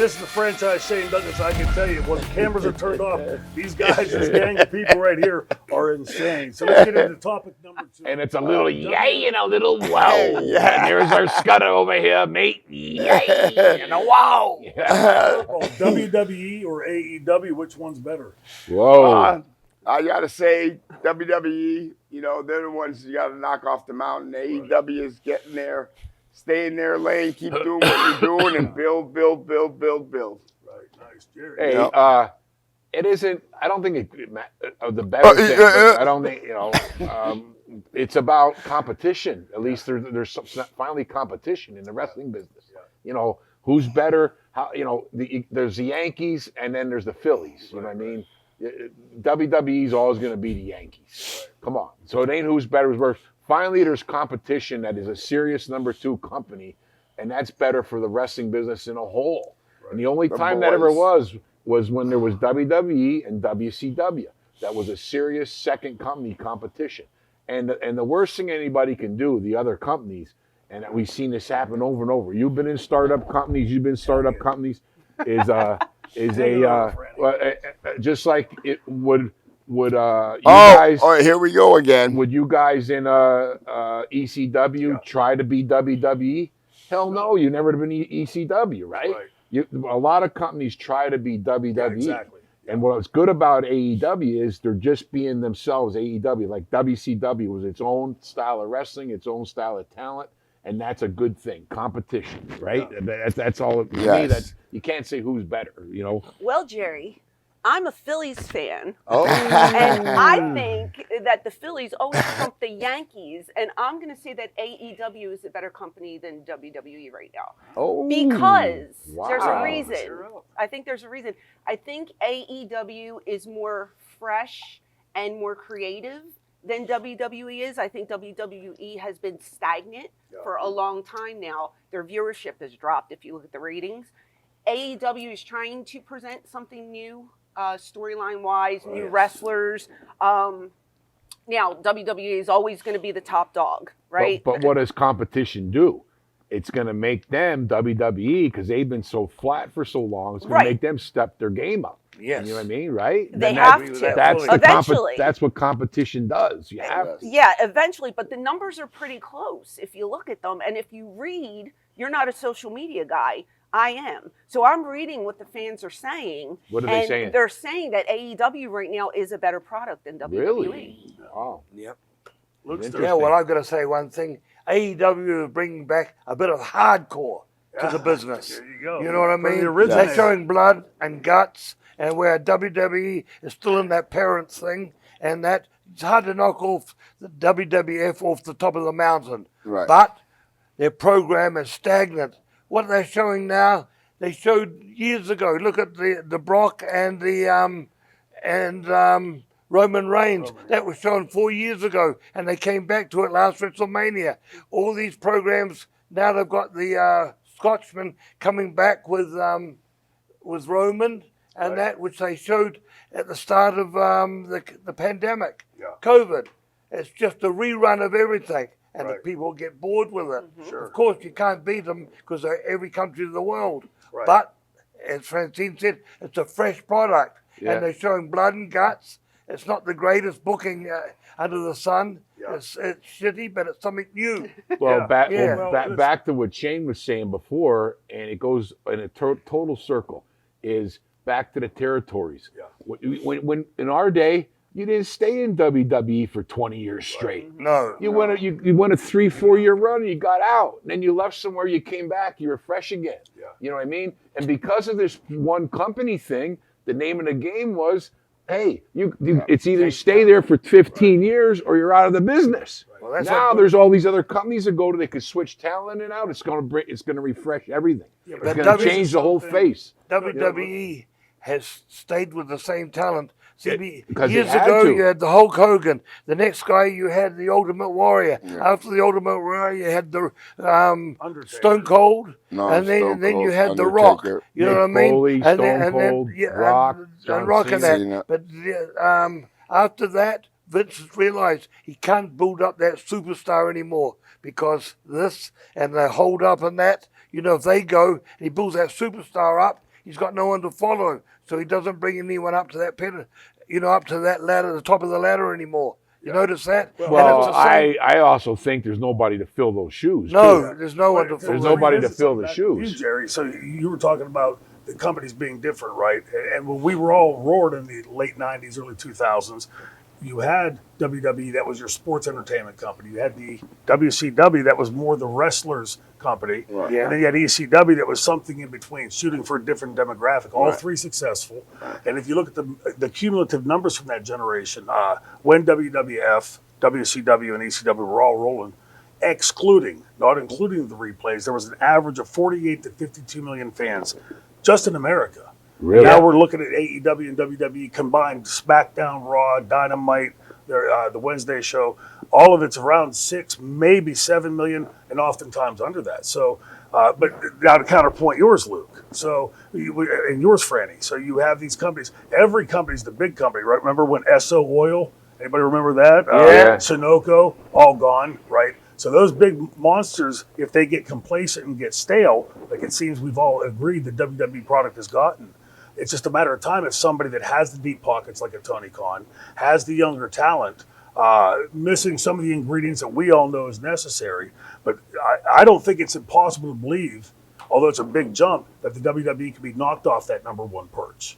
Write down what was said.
this is the franchise Shane Douglas. I can tell you, when the cameras are turned off, these guys, this gang of people right here, are insane. So let's get into topic number 2. And it's a little yay and a little whoa. Yeah. And there's our Scudder over here, mate. Yay and a whoa. Yeah. WWE or AEW, which one's better? Whoa. I got to say, WWE, they're the ones you got to knock off the mountain. AEW is getting there, stay in their lane, keep doing what you're doing, and build. Right, nice, Jerry. Hey, it isn't, I don't think the better thing, I don't think, it's about competition. At least there's finally competition in the wrestling business. Yeah. Who's better? How there's the Yankees and then there's the Phillies. You know what I mean? WWE is always going to be the Yankees. Come on. So it ain't who's better, who's worse. Finally, there's competition that is a serious number 2 company, and that's better for the wrestling business in a whole. Right. And the only time that ever was when there was WWE and WCW. That was a serious second company competition. And the worst thing anybody can do, the other companies, and we've seen this happen over and over. You've been in startup companies, just like it would you guys. All right, here we go again. Would you guys in ECW try to be WWE? Hell no, you never have been ECW, right? A lot of companies try to be WWE. Yeah, exactly. And what's good about AEW is they're just being themselves. AEW, like WCW, was its own style of wrestling, its own style of talent. And that's a good thing. Competition, right? Yeah. That's all. To me, you can't say who's better, Well, Jerry, I'm a Phillies fan. Oh. And I think that the Phillies always trump the Yankees. And I'm going to say that AEW is a better company than WWE right now. Oh. Because there's a reason. I think there's a reason. I think AEW is more fresh and more creative than WWE is. I think WWE has been stagnant for a long time now. Their viewership has dropped if you look at the ratings. AEW is trying to present something new, storyline-wise, new wrestlers. Now, WWE is always going to be the top dog, right? But what does competition do? It's going to make them, WWE, because they've been so flat for so long, it's going to make them step their game up. Yes. You know what I mean, right? They have to. Eventually. That's what competition does. You have to. Yeah, eventually. But the numbers are pretty close if you look at them. And if you read, you're not a social media guy. I am. So I'm reading what the fans are saying. What are they saying? They're saying that AEW right now is a better product than WWE. Really? Oh. Yep. Yeah, well, I've got to say one thing. AEW is bringing back a bit of hardcore to the business. There you go. You know what I mean? They're showing blood and guts, and where WWE is still in that parents thing, and that it's hard to knock off the WWF off the top of the mountain. Right. But their program is stagnant. What they're showing now, they showed years ago. Look at the Brock and the Roman Reigns. That was shown 4 years ago, and they came back to it last WrestleMania. All these programs, now they've got the Scotsman coming back with Roman and that, which they showed at the start of the pandemic, COVID. It's just a rerun of everything, and the people get bored with it. Mm-hmm. Sure. Of course, you can't beat them because they're every country of the world. Right. But, as Francine said, it's a fresh product, and they're showing blood and guts. It's not the greatest booking under the sun. Yeah. It's shitty, but it's something new. Well, back to what Shane was saying before, and it goes in a total circle, is back to the territories. Yeah. When in our day, you didn't stay in WWE for 20 years straight. No. You went a 3-4 year run and you got out. And then you left somewhere, you came back, you were fresh again. Yeah. You know what I mean? And because of this one company thing, the name of the game was, hey, it's either you stay there for 15 years or you're out of the business. Right. Well, now there's all these other companies that go to, they could switch talent in and out. It's going to refresh everything. Yeah, it's going to change the whole face. WWE has stayed with the same talent. See, years ago, you had the Hulk Hogan. The next guy, you had the Ultimate Warrior. Yeah. After the Ultimate Warrior, you had the Stone Cold. And then you had The Rock. You know what I mean? Foley, Stone Cold, Rock, and Rock and that. But after that, Vince realized he can't build up that superstar anymore because this and the hold up and that, if they go and he builds that superstar up, he's got no one to follow him, so he doesn't bring anyone up to that up to that ladder, the top of the ladder anymore. You notice that? Well, I also think there's nobody to fill those shoes. No, there's no one to fill. There's nobody to fill the shoes. You, Jerry. So you were talking about the companies being different, right? And when we were all roared in the late '90s, early 2000s, you had WWE, that was your sports entertainment company. You had the WCW, that was more the wrestlers company. Right. Yeah. And then you had ECW, that was something in between, shooting for a different demographic. All three successful. And if you look at the cumulative numbers from that generation, when WWF, WCW, and ECW were all rolling, not including the replays, there was an average of 48 to 52 million fans just in America. Really? Now we're looking at AEW and WWE combined, SmackDown, Raw, Dynamite, the Wednesday show. All of it's around 6, maybe 7 million, and oftentimes under that. So, but now to counterpoint yours, Luke. So, and yours, Franny. So you have these companies. Every company's the big company, right? Remember when SO Oil? Anybody remember that? Yeah. Sunoco, all gone, right? So those big monsters, if they get complacent and get stale, like it seems we've all agreed the WWE product has gotten, it's just a matter of time if somebody that has the deep pockets like a Tony Khan, has the younger talent, missing some of the ingredients that we all know is necessary. But I don't think it's impossible to believe, although it's a big jump, that the WWE could be knocked off that number one perch.